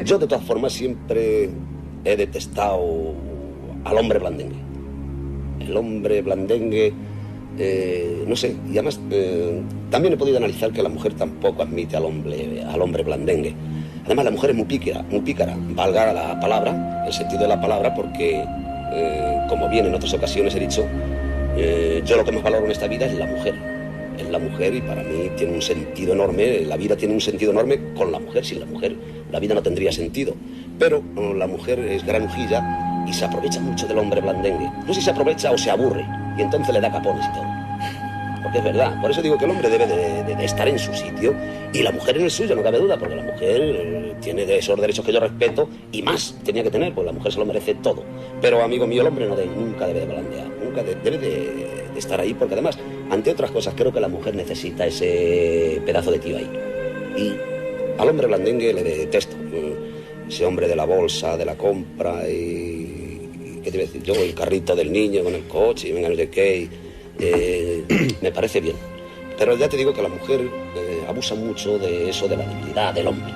Yo, de todas formas, siempre he detestado al hombre blandengue. El hombre blandengue, no sé, y además también he podido analizar que la mujer tampoco admite al hombre blandengue. Además, la mujer es muy pícara, valga la palabra, el sentido de la palabra, porque, como bien en otras ocasiones he dicho, yo lo que más valoro en esta vida es la mujer. Es la mujer, y para mí tiene un sentido enorme, la vida tiene un sentido enorme con la mujer. Sin la mujer la vida no tendría sentido. Pero la mujer es granujilla y se aprovecha mucho del hombre blandengue. No sé si se aprovecha o se aburre, y entonces le da capones y todo. Porque es verdad, por eso digo que el hombre debe de estar en su sitio y la mujer en el suyo, no cabe duda, porque la mujer tiene esos derechos que yo respeto y más tenía que tener, pues la mujer se lo merece todo. Pero, amigo mío, el hombre nunca debe de blandear, nunca debe de estar ahí, porque además, ante otras cosas, creo que la mujer necesita ese pedazo de tío ahí. Y al hombre blandengue le detesto, ese hombre de la bolsa, de la compra y ¿qué te iba a decir? Yo, el carrito del niño con el coche y venga no sé qué. Me parece bien, pero ya te digo que la mujer abusa mucho de eso, de la dignidad del hombre.